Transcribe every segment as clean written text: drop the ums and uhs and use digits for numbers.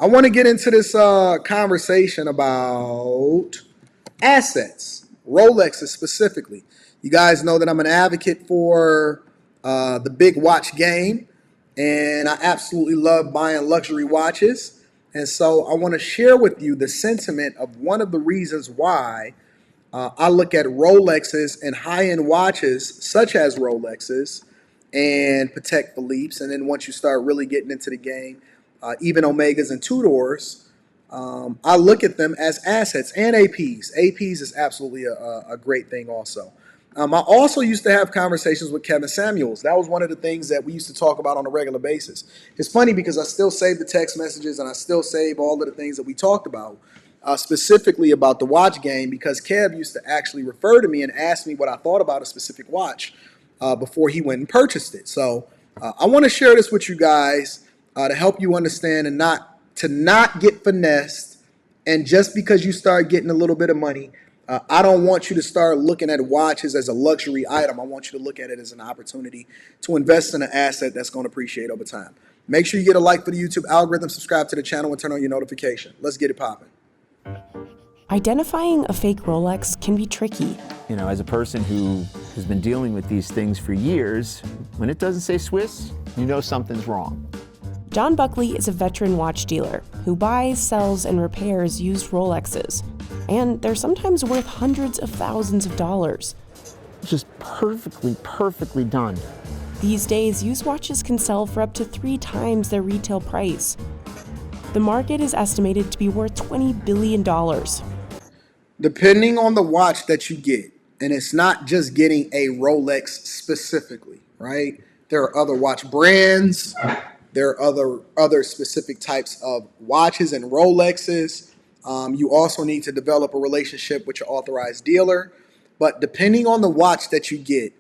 I want to get into this conversation about assets, Rolexes specifically. You guys know that I'm an advocate for the big watch game, and I absolutely love buying luxury watches. And so I want to share with you the sentiment of one of the reasons why I look at Rolexes and high-end watches such as Rolexes and Patek Philippe's, and then once you start really getting into the game, even Omegas and Tudors, I look at them as assets and APs. APs is absolutely a great thing also. I also used to have conversations with Kevin Samuels. That was one of the things that we used to talk about on a regular basis. It's funny because I still save the text messages and I still save all of the things that we talked about, specifically about the watch game, because Kev used to actually refer to me and ask me what I thought about a specific watch before he went and purchased it. So I want to share this with you guys to help you understand and not get finessed. And just because you start getting a little bit of money, I don't want you to start looking at watches as a luxury item. I want you to look at it as an opportunity to invest in an asset that's going to appreciate over time. Make sure you get a like for the YouTube algorithm, subscribe to the channel, and turn on your notification. Let's get it popping. Identifying a fake Rolex can be tricky. You know, as a person who has been dealing with these things for years, when it doesn't say Swiss, you know something's wrong. John Buckley is a veteran watch dealer who buys, sells, and repairs used Rolexes. And they're sometimes worth hundreds of thousands of dollars. Just perfectly done. These days, used watches can sell for up to 3 times their retail price. The market is estimated to be worth $20 billion. Depending on the watch that you get, and it's not just getting a Rolex specifically, right? There are other watch brands. There are other specific types of watches and Rolexes. You also need to develop a relationship with your authorized dealer. But depending on the watch that you get,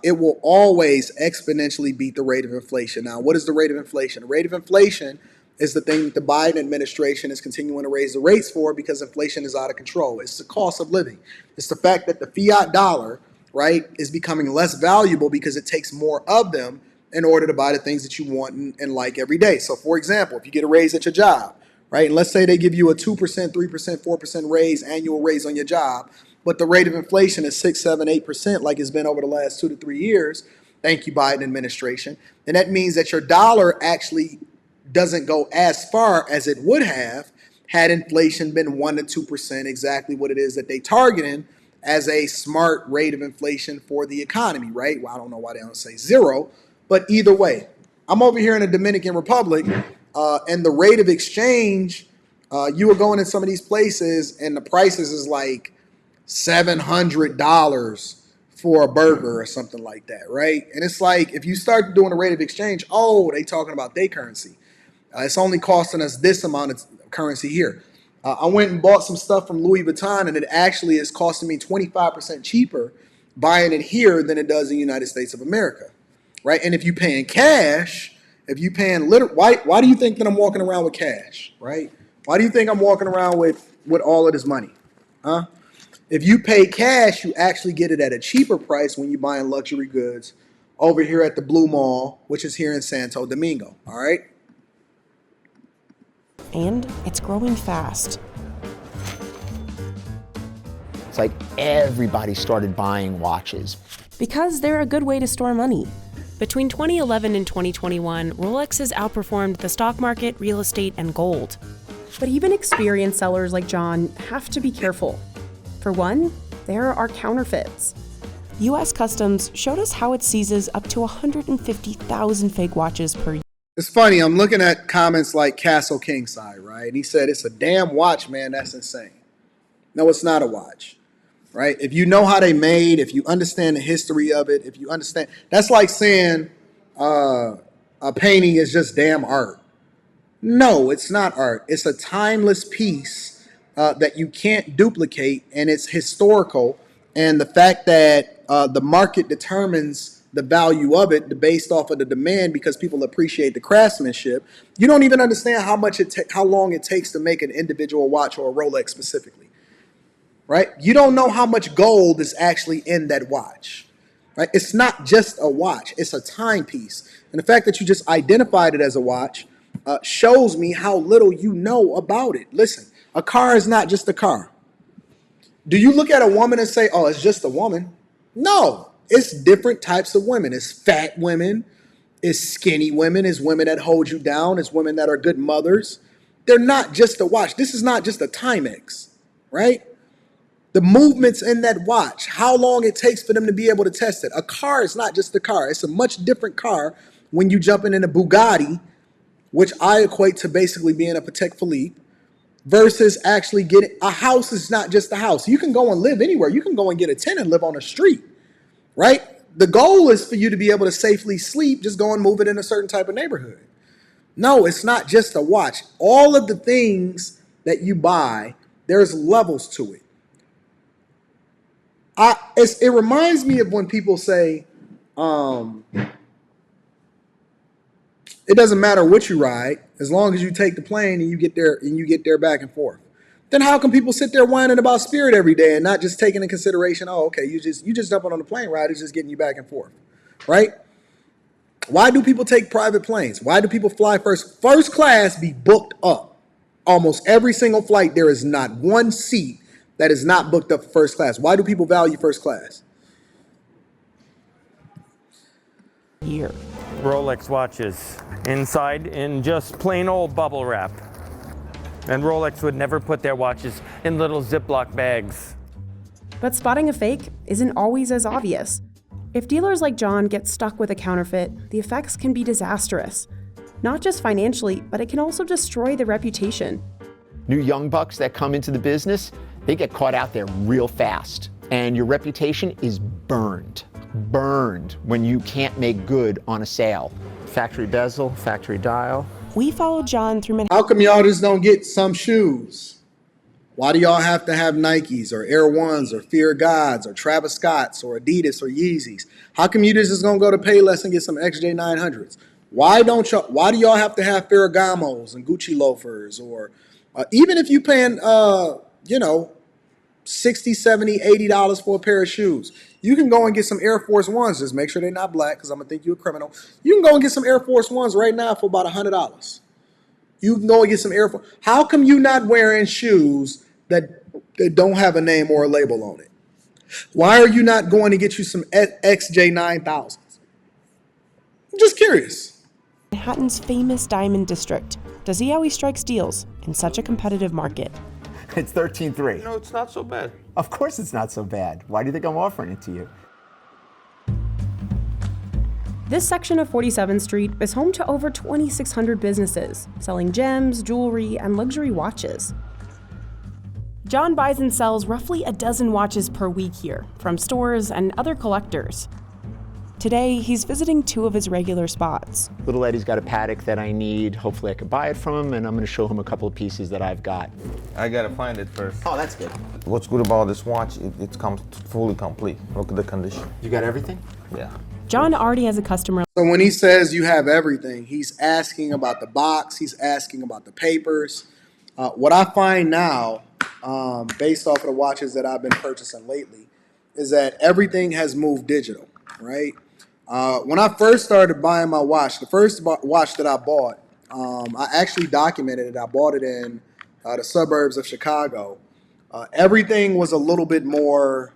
it will always exponentially beat the rate of inflation. Now, what is the rate of inflation? The rate of inflation is the thing that the Biden administration is continuing to raise the rates for because inflation is out of control. It's the cost of living. It's the fact that the fiat dollar, right, is becoming less valuable because it takes more of them in order to buy the things that you want and like every day. So, for example, if you get a raise at your job, right, and let's say they give you a 2%, 3%, 4% raise, annual raise on your job, but the rate of inflation is 6, 7, 8% like it's been over the last 2 to 3 years, thank you, Biden administration, then that means that your dollar actually doesn't go as far as it would have had inflation been 1 to 2%, exactly what it is that they targeting as a smart rate of inflation for the economy, right? Well, I don't know why they don't say 0, but either way, I'm over here in the Dominican Republic, and the rate of exchange, you were going in some of these places and the prices is like $700 for a burger or something like that, right? And it's like, if you start doing a rate of exchange, oh, they talking about their currency. It's only costing us this amount of currency here. I went and bought some stuff from Louis Vuitton, and it actually is costing me 25% cheaper buying it here than it does in the United States of America, right? And if you paying cash, if you paying why do you think that I'm walking around with cash, right? Why do you think I'm walking around with all of this money, huh? If you pay cash, you actually get it at a cheaper price when you're buying luxury goods over here at the Blue Mall, which is here in Santo Domingo, all right? And it's growing fast. It's like everybody started buying watches. Because they're a good way to store money. Between 2011 and 2021, Rolex has outperformed the stock market, real estate, and gold. But even experienced sellers like John have to be careful. For one, there are counterfeits. U.S. Customs showed us how it seizes up to 150,000 fake watches per year. It's funny, I'm looking at comments like Castle Kingside, right? And he said, it's a damn watch, man. That's insane. No, it's not a watch, right? If you know how they made, if you understand the history of it, if you understand, that's like saying a painting is just damn art. No, it's not art. It's a timeless piece that you can't duplicate, and it's historical. And the fact that the market determines the value of it based off of the demand because people appreciate the craftsmanship. You don't even understand how long it takes to make an individual watch or a Rolex specifically, right? You don't know how much gold is actually in that watch, right? It's not just a watch. It's a timepiece. And the fact that you just identified it as a watch shows me how little you know about it. Listen, a car is not just a car. Do you look at a woman and say, oh, it's just a woman? No, it's different types of women. It's fat women, it's skinny women, it's women that hold you down, it's women that are good mothers. They're not just a watch. This is not just a Timex, right? The movements in that watch, how long it takes for them to be able to test it. A car is not just a car. It's a much different car when you jumping in a Bugatti, which I equate to basically being a Patek Philippe, versus actually getting a house. Is not just a house. You can go and live anywhere. You can go and get a tent and live on the street, right? The goal is for you to be able to safely sleep, just go and move it in a certain type of neighborhood. No, it's not just a watch. All of the things that you buy, there's levels to it. It reminds me of when people say, it doesn't matter what you ride, as long as you take the plane and you get there back and forth. Then how can people sit there whining about Spirit every day and not just taking into consideration, oh, okay, you just jumping on the plane ride, it's just getting you back and forth, right? Why do people take private planes? Why do people fly first? First class be booked up. Almost every single flight, there is not one seat that is not booked up for first class. Why do people value first class? Here. Rolex watches inside in just plain old bubble wrap. And Rolex would never put their watches in little Ziploc bags. But spotting a fake isn't always as obvious. If dealers like John get stuck with a counterfeit, the effects can be disastrous. Not just financially, but it can also destroy the reputation. New young bucks that come into the business, they get caught out there real fast. And your reputation is burned when you can't make good on a sale. Factory bezel, factory dial. We followed John through Manhattan. How come y'all just don't get some shoes? Why do y'all have to have Nikes or Air Ones or Fear Gods or Travis Scotts or Adidas or Yeezys? How come you just gonna go to Payless and get some XJ900s? Why do y'all have to have Ferragamos and Gucci loafers? Or even if you paying $60, $70, $80 for a pair of shoes, you can go and get some Air Force Ones. Just make sure they're not black, because I'm gonna think you're a criminal. You can go and get some Air Force Ones right now for about $100. You can go and get some Air Force. How come you not wearing shoes that don't have a name or a label on it? Why are you not going to get you some XJ9000s? I'm just curious. Manhattan's famous diamond district to see how he strikes deals in such a competitive market. It's 13.3. No, it's not so bad. Of course it's not so bad. Why do you think I'm offering it to you? This section of 47th Street is home to over 2,600 businesses selling gems, jewelry, and luxury watches. John buys and sells roughly a dozen watches per week here from stores and other collectors. Today, he's visiting two of his regular spots. Little Eddie's got a Patek that I need. Hopefully I could buy it from him, and I'm going to show him a couple of pieces that I've got. I gotta find it first. Oh, that's good. What's good about this watch, it comes fully complete. Look at the condition. You got everything? Yeah. John already has a customer. So when he says you have everything, he's asking about the box, he's asking about the papers. What I find now, based off of the watches that I've been purchasing lately, is that everything has moved digital, right? When I first started buying my watch, the first watch that I bought, I actually documented it. I bought it in the suburbs of Chicago. Everything was a little bit more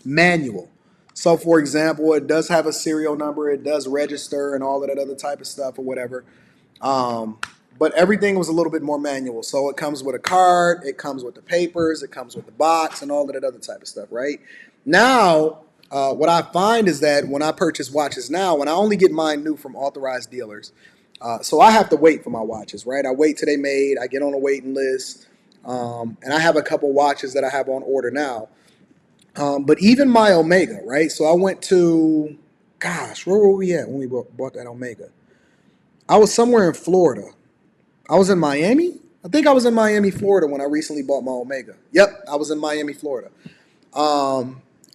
manual. So, for example, it does have a serial number, it does register and all of that other type of stuff or whatever. But everything was a little bit more manual. So it comes with a card, it comes with the papers, it comes with the box and all of that other type of stuff, right? Now, what I find is that when I purchase watches now, when I only get mine new from authorized dealers, so I have to wait for my watches, right? I wait till they made, I get on a waiting list, and I have a couple watches that I have on order now. But even my Omega, right? So I went to, where were we at when we bought that Omega? I was somewhere in Florida. I was in Miami. I think I was in Miami, Florida when I recently bought my Omega. Yep, I was in Miami, Florida.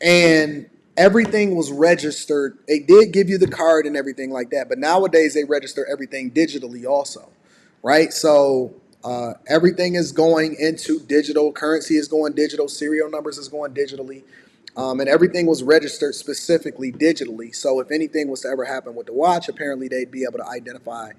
And everything was registered. They did give you the card and everything like that, but nowadays they register everything digitally also, right? So everything is going into digital. Currency is going digital. Serial numbers is going digitally. And everything was registered specifically digitally. So if anything was to ever happen with the watch, apparently they'd be able to identify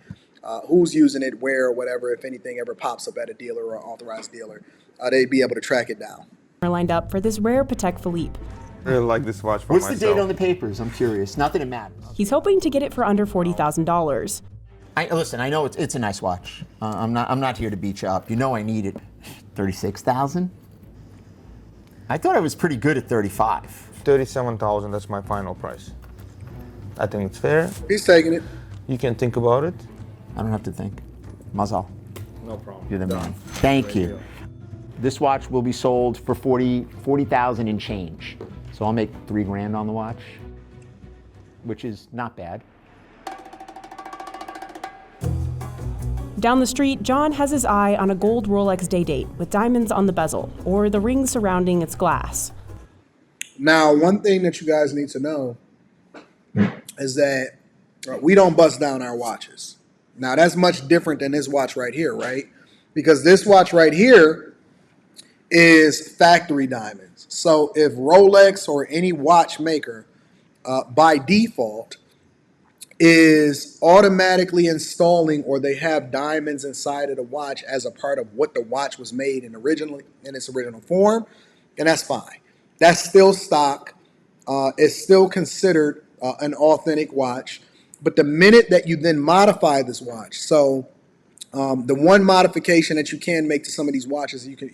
who's using it, where, or whatever. If anything ever pops up at a dealer or authorized dealer, they'd be able to track it down. Are lined up for this rare Patek Philippe. I really like this watch for What's myself. the date on the papers? I'm curious. Not that it matters. He's hoping to get it for under $40,000. Listen, I know it's a nice watch. I'm not here to beat you up. You know I need it. 36,000? I thought I was pretty good at 35. 37,000, that's my final price. I think it's fair. He's taking it. You can think about it. I don't have to think. Mazal. No problem. You're the man. Thank you. This watch will be sold for 40,000 and change. So I'll make $3,000 on the watch, which is not bad. Down the street, John has his eye on a gold Rolex day-date with diamonds on the bezel, or the ring surrounding its glass. Now, one thing that you guys need to know is that we don't bust down our watches. Now, that's much different than this watch right here, right? Because this watch right here is factory diamonds. So if Rolex or any watchmaker by default is automatically installing, or they have diamonds inside of the watch as a part of what the watch was made in its original form, and that's fine. That's still stock. It's still considered an authentic watch. But the minute that you then modify this watch, so the one modification that you can make to some of these watches, you can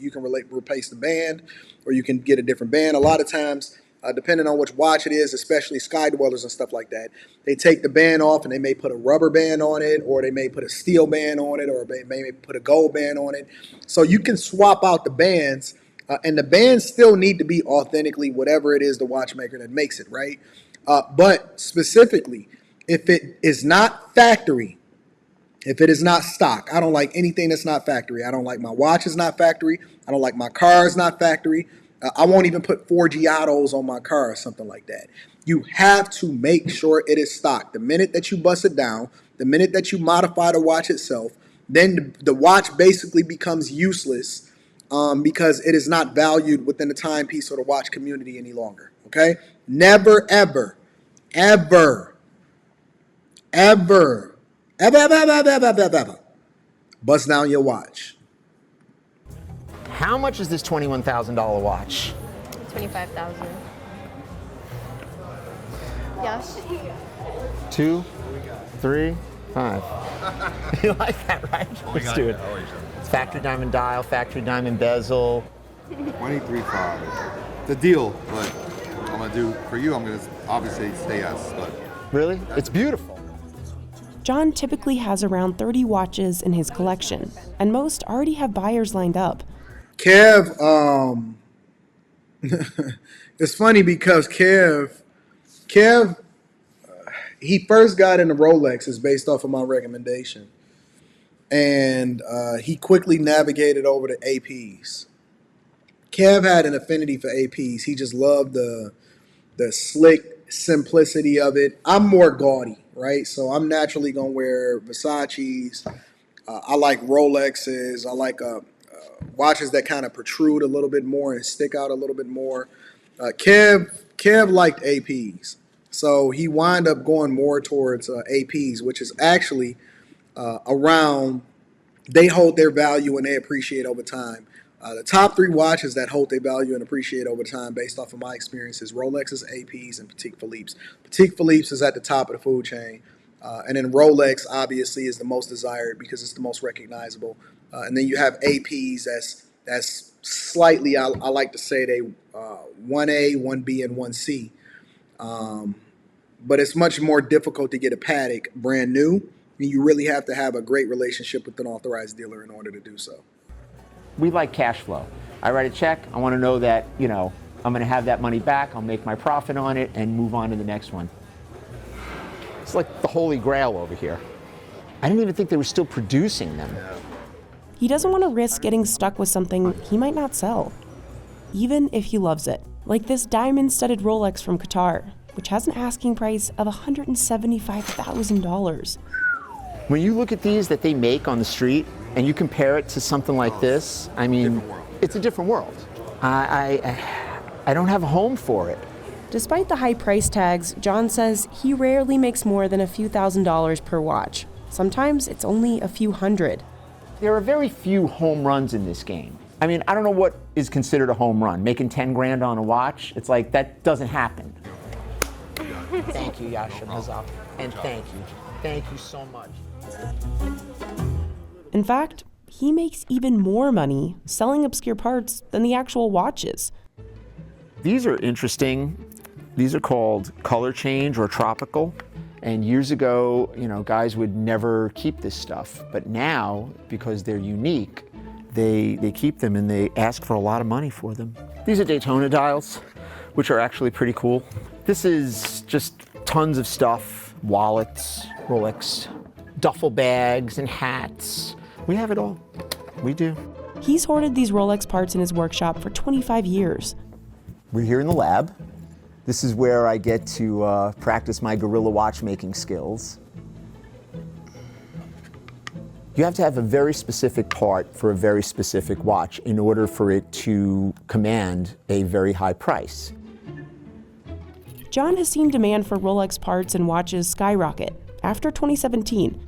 replace the band, or you can get a different band. A lot of times, depending on which watch it is, especially Sky Dwellers and stuff like that, they take the band off and they may put a rubber band on it, or they may put a steel band on it, or they may put a gold band on it. So you can swap out the bands, and the bands still need to be authentically whatever it is the watchmaker that makes it, right? But specifically, if it is not factory, if it is not stock, I don't like anything that's not factory. I don't like my watch is not factory. I don't like my car is not factory. I won't even put 4 Giottos on my car or something like that. You have to make sure it is stock. The minute that you bust it down, the minute that you modify the watch itself, then the watch basically becomes useless because it is not valued within the timepiece or the watch community any longer. Okay? Never, ever, ever, ever, ever bust down your watch. How much is this $21,000 watch? 25,000. Yes. 2, 3, 5. You like that, right? Let's do it. It's factory diamond dial, factory diamond bezel. 23.5. The deal, but I'm gonna do for you. I'm gonna obviously say yes, but Really? It's beautiful. John typically has around 30 watches in his collection, and most already have buyers lined up. Kev, it's funny because Kev, he first got into Rolexes based off of my recommendation, and he quickly navigated over to APs. Kev had an affinity for APs. He just loved the slick simplicity of it. I'm more gaudy, right? So I'm naturally gonna wear Versace's. I like Rolexes. I like watches that kind of protrude a little bit more and stick out a little bit more. Kev liked APs, so he wound up going more towards APs, which is actually around. They hold their value and they appreciate over time. The top 3 watches that hold their value and appreciate over time, based off of my experiences, Rolexes, APs, and Patek Philippe's. Patek Philippe's is at the top of the food chain, and then Rolex obviously is the most desired because it's the most recognizable. And then you have APs that's slightly, I like to say they 1A, 1B, and 1C. But it's much more difficult to get a Patek brand new. I mean, you really have to have a great relationship with an authorized dealer in order to do so. We like cash flow. I write a check. I want to know that, I'm going to have that money back. I'll make my profit on it and move on to the next one. It's like the Holy Grail over here. I didn't even think they were still producing them. He doesn't want to risk getting stuck with something he might not sell, even if he loves it. Like this diamond-studded Rolex from Qatar, which has an asking price of $175,000. When you look at these that they make on the street and you compare it to something like this, I mean, it's a different world. I don't have a home for it. Despite the high price tags, John says he rarely makes more than a few $1,000s per watch. Sometimes it's only a few hundred. There are very few home runs in this game. I mean, I don't know what is considered a home run. Making 10 grand on a watch, it's like, that doesn't happen. Thank you, Yasha Mazaf. And thank you. Thank you so much. In fact, he makes even more money selling obscure parts than the actual watches. These are interesting. These are called color change or tropical. And years ago, guys would never keep this stuff. But now, because they're unique, they keep them and they ask for a lot of money for them. These are Daytona dials, which are actually pretty cool. This is just tons of stuff, wallets, Rolex, duffel bags and hats. We have it all. We do. He's hoarded these Rolex parts in his workshop for 25 years. We're here in the lab. This is where I get to practice my guerrilla watchmaking skills. You have to have a very specific part for a very specific watch in order for it to command a very high price. John has seen demand for Rolex parts and watches skyrocket after 2017.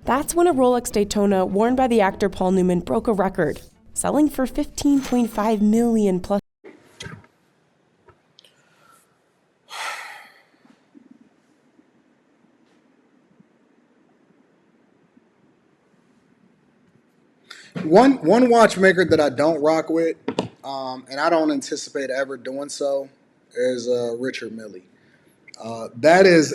That's when a Rolex Daytona worn by the actor Paul Newman broke a record, selling for $15.5 million plus. One watchmaker that I don't rock with, and I don't anticipate ever doing so, is Richard Mille. That is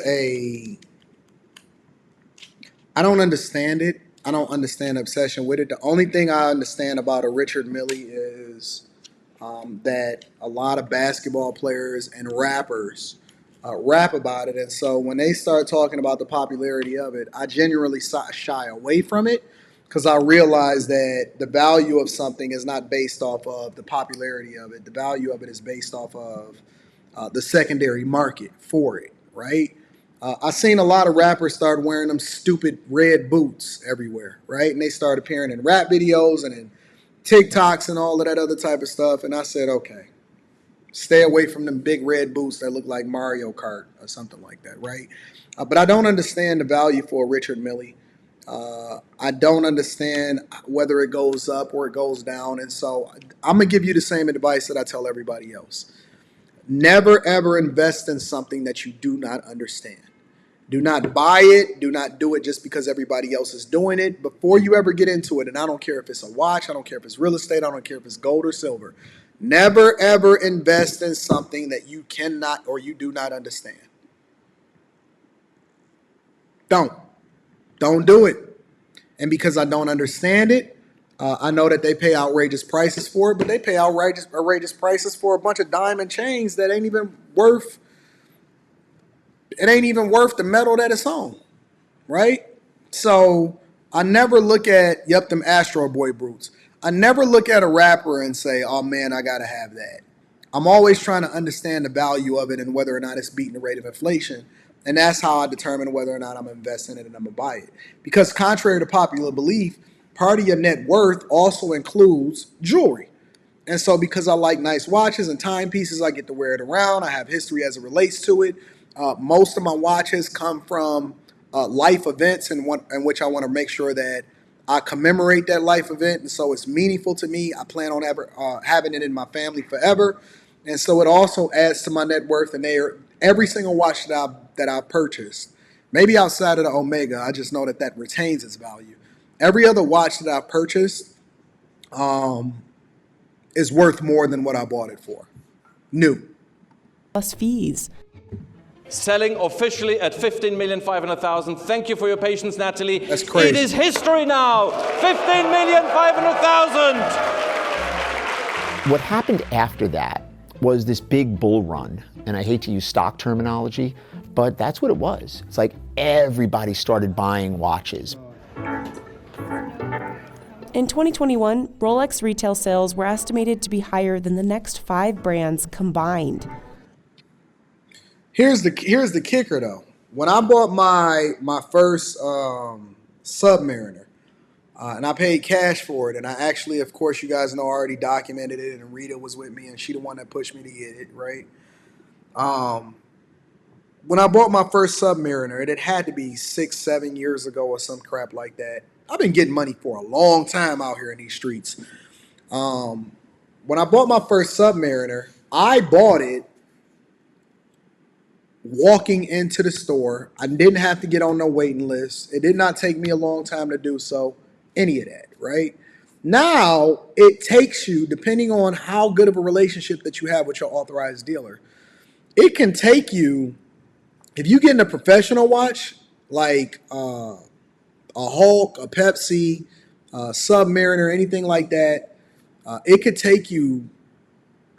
I don't understand it. I don't understand obsession with it. The only thing I understand about a Richard Mille is that a lot of basketball players and rappers rap about it. And so when they start talking about the popularity of it, I genuinely shy away from it because I realize that the value of something is not based off of the popularity of it. The value of it is based off of the secondary market for it, right? I've seen a lot of rappers start wearing them stupid red boots everywhere, right? And they start appearing in rap videos and in TikToks and all of that other type of stuff. And I said, okay, stay away from them big red boots that look like Mario Kart or something like that, right? But I don't understand the value for Richard Mille. I don't understand whether it goes up or it goes down. And so I'm going to give you the same advice that I tell everybody else. Never, ever invest in something that you do not understand. Do not buy it. Do not do it just because everybody else is doing it. Before you ever get into it, and I don't care if it's a watch, I don't care if it's real estate, I don't care if it's gold or silver. Never, ever invest in something that you cannot or you do not understand. Don't do it. And because I don't understand it, I know that they pay outrageous prices for it, but they pay outrageous prices for a bunch of diamond chains that ain't even worth the metal that it's on, right? So I never look at, them Astro Boy brutes. I never look at a rapper and say, oh man, I gotta have that. I'm always trying to understand the value of it and whether or not it's beating the rate of inflation. And that's how I determine whether or not I'm investing in it and I'm gonna buy it. Because contrary to popular belief, part of your net worth also includes jewelry. And so because I like nice watches and timepieces, I get to wear it around. I have history as it relates to it. Most of my watches come from life events in which I want to make sure that I commemorate that life event. And so it's meaningful to me. I plan on having it in my family forever. And so it also adds to my net worth. And every single watch that I purchased, maybe outside of the Omega, I just know that retains its value. Every other watch that I've purchased is worth more than what I bought it for. New. Plus fees. Selling officially at $15,500,000. Thank you for your patience, Natalie. That's crazy. It is history now. $15,500,000. What happened after that was this big bull run, and I hate to use stock terminology, but that's what it was. It's like everybody started buying watches. In 2021, Rolex retail sales were estimated to be higher than the next 5 brands combined. Here's the kicker though. When I bought my first Submariner, and I paid cash for it, and I actually, of course, you guys know, already documented it, and Rita was with me, and she the one that pushed me to get it, right? when I bought my first Submariner, it had to be 6, 7 years ago or some crap like that. I've been getting money for a long time out here in these streets. When I bought my first Submariner, I bought it walking into the store. I didn't have to get on no waiting list. It did not take me a long time to do so. Any of that, right? Now it takes you, depending on how good of a relationship that you have with your authorized dealer, it can take you, if you get in a professional watch like a Hulk, a Pepsi, Submariner, anything like that, it could take you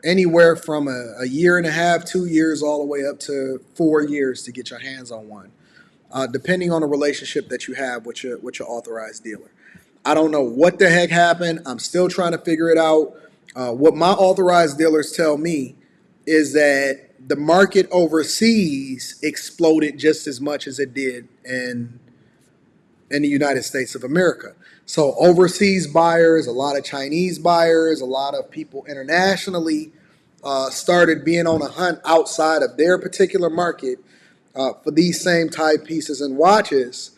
anywhere from a year and a half, 2 years, all the way up to 4 years to get your hands on one, depending on the relationship that you have with your authorized dealer. I don't know what the heck happened. I'm still trying to figure it out. What my authorized dealers tell me is that the market overseas exploded just as much as it did in the United States of America. So overseas buyers, a lot of Chinese buyers, a lot of people internationally started being on a hunt outside of their particular market for these same type pieces and watches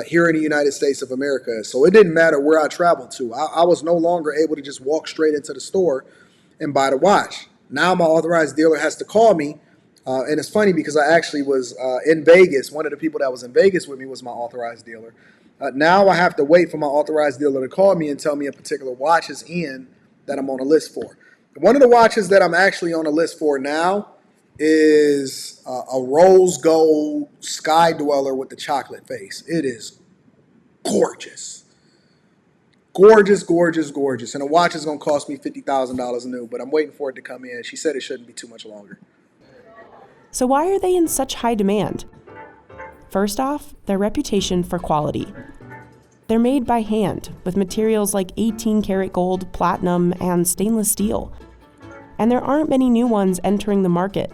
here in the United States of America. So it didn't matter where I traveled to. I was no longer able to just walk straight into the store and buy the watch. Now my authorized dealer has to call me. And it's funny because I actually was in Vegas. One of the people that was in Vegas with me was my authorized dealer. Now I have to wait for my authorized dealer to call me and tell me a particular watch is in that I'm on a list for. One of the watches that I'm actually on a list for now is a rose gold Sky Dweller with the chocolate face. It is gorgeous. Gorgeous, gorgeous, gorgeous. And the watch is going to cost me $50,000 new, but I'm waiting for it to come in. She said it shouldn't be too much longer. So why are they in such high demand? First off, their reputation for quality. They're made by hand with materials like 18 karat gold, platinum, and stainless steel. And there aren't many new ones entering the market.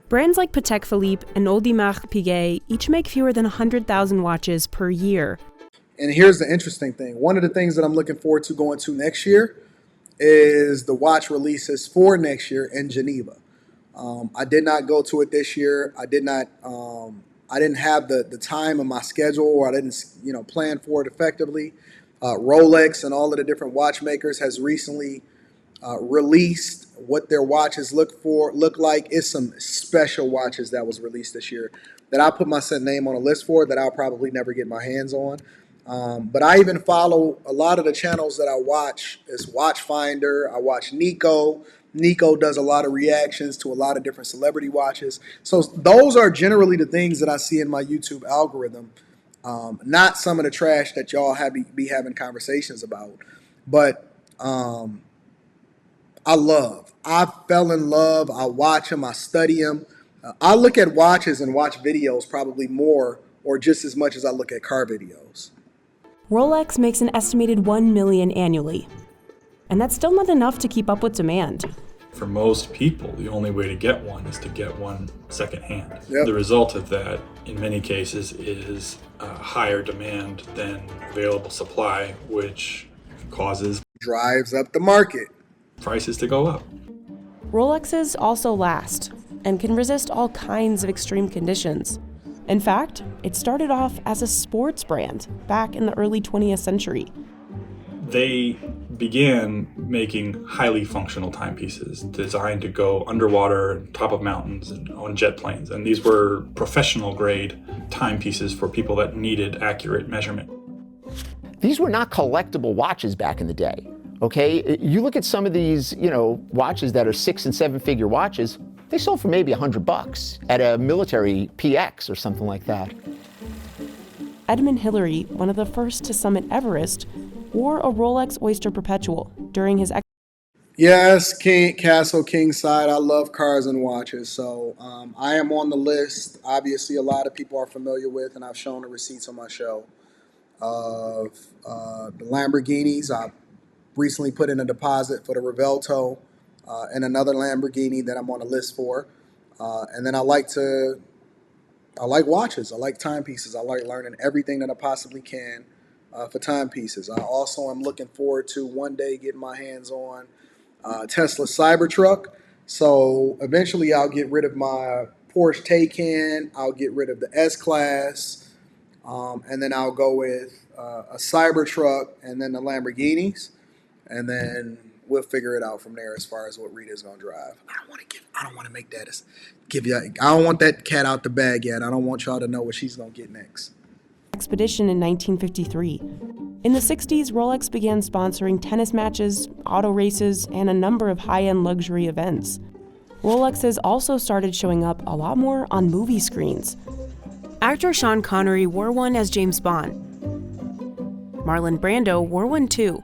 Brands like Patek Philippe and Audemars Piguet each make fewer than 100,000 watches per year. And here's the interesting thing. One of the things that I'm looking forward to going to next year is the watch releases for next year in Geneva. I did not go to it this year. I didn't have the time in my schedule, or I didn't, plan for it effectively. Rolex and all of the different watchmakers has recently released what their watches look like. It's some special watches that was released this year that I put my name on a list for that I'll probably never get my hands on. But I even follow a lot of the channels that I watch. It's Watchfinder. I watch Nico. Nico does a lot of reactions to a lot of different celebrity watches. So those are generally the things that I see in my YouTube algorithm. Not some of the trash that y'all be having conversations about. But I fell in love. I watch them. I study them. I look at watches and watch videos probably more or just as much as I look at car videos. Rolex makes an estimated 1 million annually. And that's still not enough to keep up with demand. For most people, the only way to get one is to get one secondhand. Yep. The result of that, in many cases, is higher demand than available supply, which drives up the market. Prices to go up. Rolexes also last and can resist all kinds of extreme conditions. In fact, it started off as a sports brand back in the early 20th century. They began making highly functional timepieces designed to go underwater, top of mountains, and on jet planes. And these were professional grade timepieces for people that needed accurate measurement. These were not collectible watches back in the day, okay? You look at some of these, watches that are 6- and 7-figure watches, they sold for maybe $100 at a military PX or something like that. Edmund Hillary, one of the first to summit Everest, wore a Rolex Oyster Perpetual during his Yes, Castle Kingside. I love cars and watches, so I am on the list. Obviously, a lot of people are familiar with, and I've shown the receipts on my show, of the Lamborghinis. I recently put in a deposit for the Revelto and another Lamborghini that I'm on a list for. And then I like watches. I like timepieces. I like learning everything that I possibly can for timepieces. I also am looking forward to one day getting my hands on Tesla Cybertruck. So eventually I'll get rid of my Porsche Taycan. I'll get rid of the S-Class. And then I'll go with a Cybertruck and then the Lamborghinis. And then we'll figure it out from there as far as what Rita's gonna drive. I don't want to make that I don't want that cat out the bag yet. I don't want y'all to know what she's gonna get next. Expedition in 1953. In the 60s, Rolex began sponsoring tennis matches, auto races, and a number of high-end luxury events. Rolexes also started showing up a lot more on movie screens. Actor Sean Connery wore one as James Bond. Marlon Brando wore one too.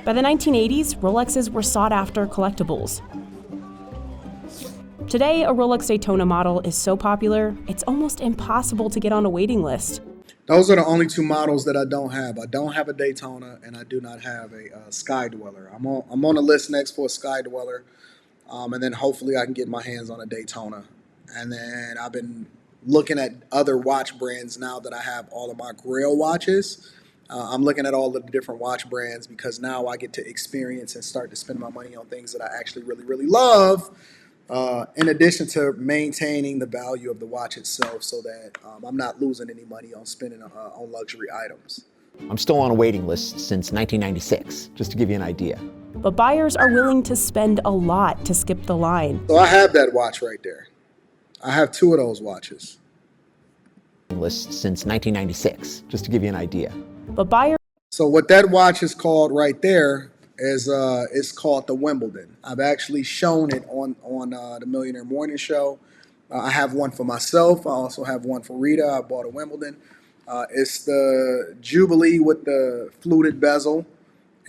By the 1980s, Rolexes were sought-after collectibles. Today, a Rolex Daytona model is so popular, it's almost impossible to get on a waiting list. Those are the only two models that I don't have. I don't have a Daytona, and I do not have a Sky Dweller. I'm on a list next for a Sky Dweller, and then hopefully I can get my hands on a Daytona. And then I've been looking at other watch brands now that I have all of my Grail watches. I'm looking at all of the different watch brands because now I get to experience and start to spend my money on things that I actually really, really love. In addition to maintaining the value of the watch itself so that I'm not losing any money on spending on luxury items. I'm still on a waiting list since 1996, just to give you an idea. But buyers are willing to spend a lot to skip the line. So I have that watch right there. I have two of those watches. List since 1996, just to give you an idea. But buyers. So what that watch is called right there is it's called the Wimbledon. I've actually shown it on the Millionaire Morning Show. I have one for myself. I also have one for Rita. I bought a Wimbledon. It's the Jubilee with the fluted bezel,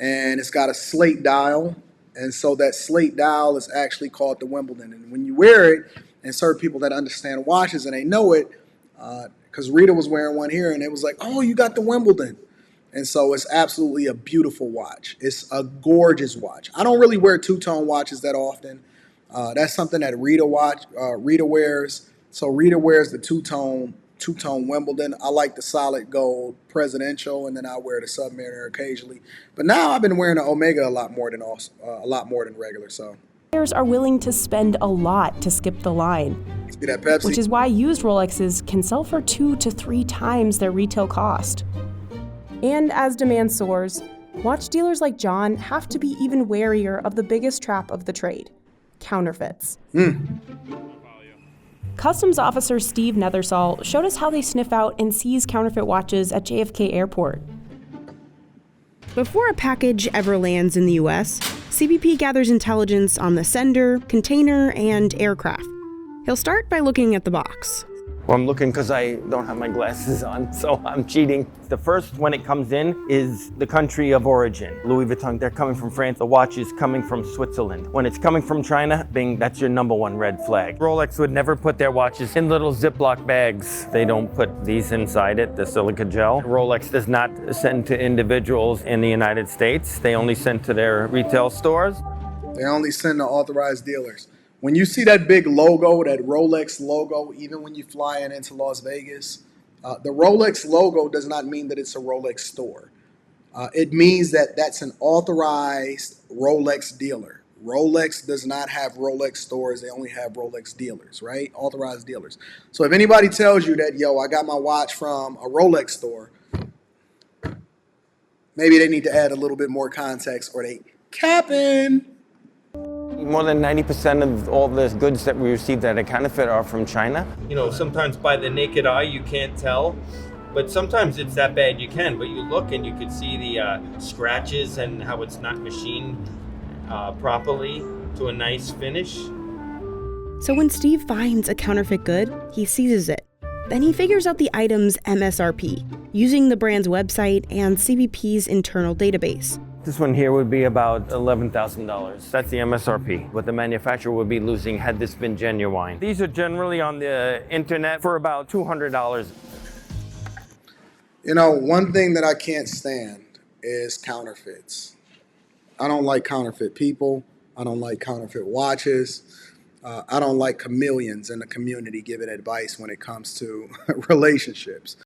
and it's got a slate dial. And so that slate dial is actually called the Wimbledon. And when you wear it, and certain people that understand watches and they know it, because Rita was wearing one here, and it was like, oh, you got the Wimbledon. And so it's absolutely a beautiful watch. It's a gorgeous watch. I don't really wear two-tone watches that often. That's something that Rita wears. So Rita wears the two-tone Wimbledon. I like the solid gold presidential, and then I wear the Submariner occasionally. But now I've been wearing the Omega a lot more than regular. So buyers are willing to spend a lot to skip the line. See that Pepsi? Which is why used Rolexes can sell for 2 to 3 times their retail cost. And as demand soars, watch dealers like John have to be even warier of the biggest trap of the trade: counterfeits. Customs Officer Steve Nethersall showed us how they sniff out and seize counterfeit watches at JFK Airport. Before a package ever lands in the US, CBP gathers intelligence on the sender, container, and aircraft. He'll start by looking at the box. Well, I'm looking because I don't have my glasses on, so I'm cheating. The first, when it comes in, is the country of origin. Louis Vuitton, they're coming from France. The watch is coming from Switzerland. When it's coming from China, bing, that's your #1 red flag. Rolex would never put their watches in little Ziploc bags. They don't put these inside it, the silica gel. Rolex does not send to individuals in the United States. They only send to their retail stores. They only send to authorized dealers. When you see that big logo, that Rolex logo, even when you fly into Las Vegas, the Rolex logo does not mean that it's a Rolex store. It means that that's an authorized Rolex dealer. Rolex does not have Rolex stores. They only have Rolex dealers, right? Authorized dealers. So if anybody tells you that, yo, I got my watch from a Rolex store, maybe they need to add a little bit more context, or they capping. More than 90% of all the goods that we receive that are counterfeit are from China. You know, sometimes by the naked eye you can't tell, but sometimes it's that bad you can. But you look and you can see the scratches and how it's not machined properly to a nice finish. So when Steve finds a counterfeit good, he seizes it. Then he figures out the item's MSRP, using the brand's website and CBP's internal database. This one here would be about $11,000. That's the MSRP, what the manufacturer would be losing had this been genuine. These are generally on the internet for about $200. You know, one thing that I can't stand is counterfeits. I don't like counterfeit people. I don't like counterfeit watches. I don't like chameleons in the community giving advice when it comes to relationships.